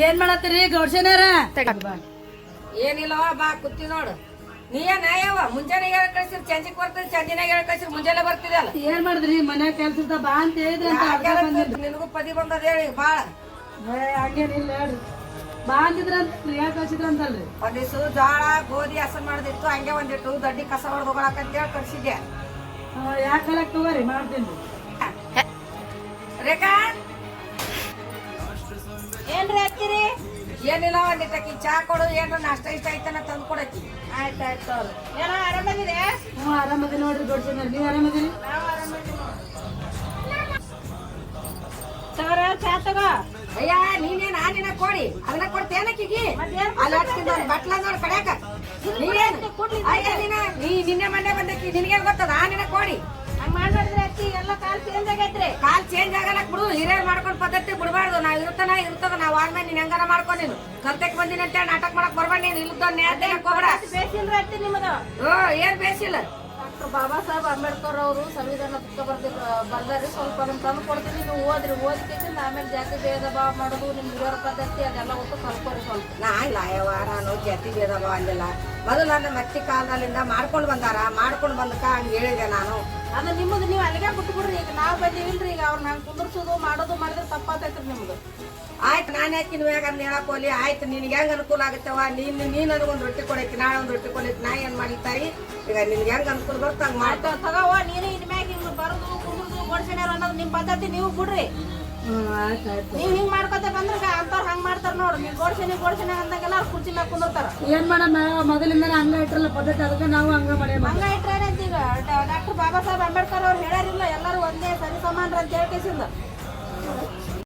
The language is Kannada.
ಏನ್ ಮಾಡತ್ತೀರಿ ಗೌಡ್ಸೇನಾರ? ಏನಿಲ್ಲವ ಬಾ ಕುತ್ತಿ ನೋಡು. ನೀ ಏನಾಯವ ಮುಂಜಾನೆ ಹೇಳ ಕಳ್ಸಿರ್ ಚಂಜಿಗ್ ಬರ್ತದೆ, ಚಂಜಿನಾಗ ಹೇಳ ಕಳ್ಸಿರ್ ಮುಂಜಾನೆ ಬರ್ತಿದಲ್ಲ. ಏನ್ ಮಾಡಿದ್ರಿ ಮನ್ಯಾಗ ಕೆಲ್ಸ ಇರ್ತಾವ ಬಾ ಅಂತ ಹೇಳಿದ್ರಿ ಅಂತ ಅಡ್ಗೆ ಬಂದಿದ್ರಿ. ನಿನಗೂ ಪದಿ ಬಂದದ ಹೇಳಿ ಬಾಳ ಹಂಗೇನಿಲ್ಲ ಹೇಳ್ರಿ. ಬಾ ಅಂತಿದ್ರ ಅಂತ ಯಾಕೆ ಕಳ್ಸಿದ್ರ ಅಂತಲ್ರಿ? ಒಂದಿವ್ಸ ಜೋಳ ಗೋಧಿ ಹಸನ್ ಮಾಡ್ದಿತ್ತು, ಹಂಗೆ ಒಂದಿಟ್ಟು ದೊಡ್ಡಿ ಕಸ ಹೊಡೆದು ಹೋಗಕಂತೇಳಿ ಕಳ್ಸಿದ್ದೆ. ಯಾಕೆ ಕಲಕ್ ತಗೋರಿ ಮಾಡ್ತೀನಿ. ರೇಖಾ ಏನ್ರಿ ಹಚ್ಚಿರಿ? ಏನಿಲ್ಲ ಒಂದಿಟ್ಟಕಿ ಚಾ ಕೊಡು, ಏನ್ರ ನಾಷ್ಟ ಇಷ್ಟ ಐತನ ತಂದು ಕೊಡಕಿ. ಆಯ್ತಾಯ್ತು ಅವ್ರು ಏನೋ ಆರಾಮದಿರಿ? ಹ್ಞೂ ಆರಾಮದಿ ನೋಡ್ರಿ ಗೌಡ್ಸೇನಾರ, ನೀವ್ ಆರಾಮದಿರಿ? ನಾವು ಆರಾಮದಿ ತಗೋರ ಚಾ ತಗೋ. ಅಯ್ಯ ನೀನೇನ್ ಆನಿನ ಕೊಡಿ ಅದನ್ನ ಕೊಡ್ತೇನಕ್ಕಿಗಿ ಅಲ್ಲಿ ಬಟ್ಲ ನೋಡಿ ಕಡ್ಯಾಕ. ಅಯ್ಯ ನೀ ನಿನ್ನೆ ಮೊನ್ನೆ ಬಂದಕ್ಕಿ ನಿನಗೇನ್ ಗೊತ್ತದ ಆನಿನ ಕೊಡಿ. ಹಂಗ ಮಾಡ್ಬೇಡ್ರಿ ಅಚ್ಚಿ, ಎಲ್ಲ ಕಾಲ್ ಚೇಂಜ್ ಆಗೈತ್ರಿ. ಕಾಲ್ ಚೇಂಜ್ ಆಗಲಕ್ ಬಿಡು, ಹಿರಿಯರ್ ಮಾಡ್ಕೊಂಡ್ ಪದ್ಧತಿ ಬಿಡಬಾರ್ದು. ನಾವ್ ಇರ್ತದ ನಾವ್ ಆದ್ಮೇಲೆ ನೀನ್ ಹೆಂಗಾರ ಮಾಡ್ಕೊಂಡ್ ನೀನು ಕರ್ತಕ್ ಬಂದಿನ ಅಂತ ನಾಟಕ ಮಾಡಕ್ ಬರ್ಬೇಡ. ನೀನ್ ಇಲ್ಲದ ನ್ಯಾಯ ಹೋಗ್ಬೇಡ. ಬೇಸಿಲ್ರಿ ಅಚ್ಚಿ ನಿಮ್ಮದು? ಏನ್ ಬೇಸಿಲ್ಲ. ಡಾಕ್ಟರ್ ಬಾಬಾ ಸಾಹೇಬ್ ಅಂಬೇಡ್ಕರ್ ಅವರು ಸಂವಿಧಾನ ಪುಸ್ತಕ ಬರ್ದಾರಿ, ಸ್ವಲ್ಪ ಅದನ್ನ ತಂದು ಕೊಡ್ತೀನಿ, ನೀವು ಓದ್ರಿ. ಓದಿಕೆಸಿಂದ ಆಮೇಲೆ ಜಾತಿ ಭೇದ ಭಾವ ಮಾಡೋದು ನಿಮ್ ಹಿರಿಯರ ಪದ್ಧತಿ ಅದೆಲ್ಲ ಒಟ್ಟು ಕಲ್ಕೋರಿ ಸ್ವಲ್ಪ. ನಾ ಇಲ್ಲ ಯವ್ವ, ನಾನು ಜಾತಿ ಭೇದ ಭಾವ ಅಂದಿಲ್ಲ. ಮೊದಲು ನನ್ನ ಮತ್ತಿ ಕಾಲದಲ್ಲಿಂದ ಮಾಡ್ಕೊಂಡು ಬಂದಾರ, ಮಾಡ್ಕೊಂಡು ಬಂದಕ ಹಂಗ ಹೇಳಿದೆ ನಾನು. ಅದು ನಿಮ್ಮದು ನೀವು ಅಲ್ಲಿಗೆ ಬಿಟ್ಬಿಡ್ರಿ. ಈಗ ನಾವು ಬಂದಿವಿಲ್ರಿ, ಈಗ ಅವ್ರು ನಂಗೆ ಕುಂದರ್ಸೋದು ಮಾಡೋದು ಮಾಡಿದ್ರೆ ತಪ್ಪಾತೈತ್ರಿ ನಿಮ್ದು. ಆಯ್ತು ನಾನು ಯಾಕೆ ನೀವು ಯಾಕಂದ್ ಹೇಳಕ್ ಹೋಲಿ. ಆಯ್ತು ನಿನ್ಗೆ ಹೆಂಗ್ ಅನುಕೂಲ ಆಗುತ್ತವ, ನೀನ್ ನನಗೊಂದು ರೊಟ್ಟಿ ಕೊಡೈತಿ, ನಾಳೆ ಒಂದು ರೊಟ್ಟಿ ಕೊಡೈತಿ, ನಾ ಏನ್ ಮಾಡಿತಾಯಿ. ಈಗ ನಿನ್ಗೆ ಹೆಂಗ್ ಅನುಕೂಲ ಬರ್ತ ಹಂಗ ಮಾಡ್ತಾ ತಗೋವ. ನೀನು ಇನ್ಮ್ಯಾಗ ಹಿಂಗ್ ಬರೋದು ಕುಂದ್ರದು ಗೋಡ್ಸೇನಾರ ಅನ್ನೋದು ನಿಮ್ ಪದ್ಧತಿ, ನೀವು ಬಿಡ್ರಿ. ನೀವ್ ಹಿಂಗ್ ಮಾಡ್ಕೊತ ಬಂದ್ರ ಅಂತವ್ರ ಹಂಗ್ ಮಾಡ್ತಾರ ನೋಡ್ರಿ. ನೀವು ಗೋಡ್ಸೇನೆ ಅಂದಂಗೆಲ್ಲ ಅವ್ರ ಕುರ್ಚಿ ಮ್ಯಾಗ ಕುಂದಿರ್ತಾರ. ಏನ್ ಮಾಡಮ್ಮ, ಮೊದಲಿಂದ ಹಂಗ ಇಟ್ರಲ್ಲ ಪದ್ಧತಿ, ಅದಕ್ಕೆ ನಾವು ಹಂಗ ಮಾಡೇವ. ಹಂಗ ಇಟ್ರೇನಂತ ಈಗ ಡಾಕ್ಟರ್ ಬಾಬಾ ಸಾಹೇಬ್ ಅಂಬೇಡ್ಕರ್ ಅವ್ರು ಹೇಳಾರಿಲ್ಲ ಎಲ್ಲರೂ ಒಂದೇ ಸರಿ ಸಮಾನ್ರ ಅಂತ ಹೇಳ್ಕೇಸಿಂದ.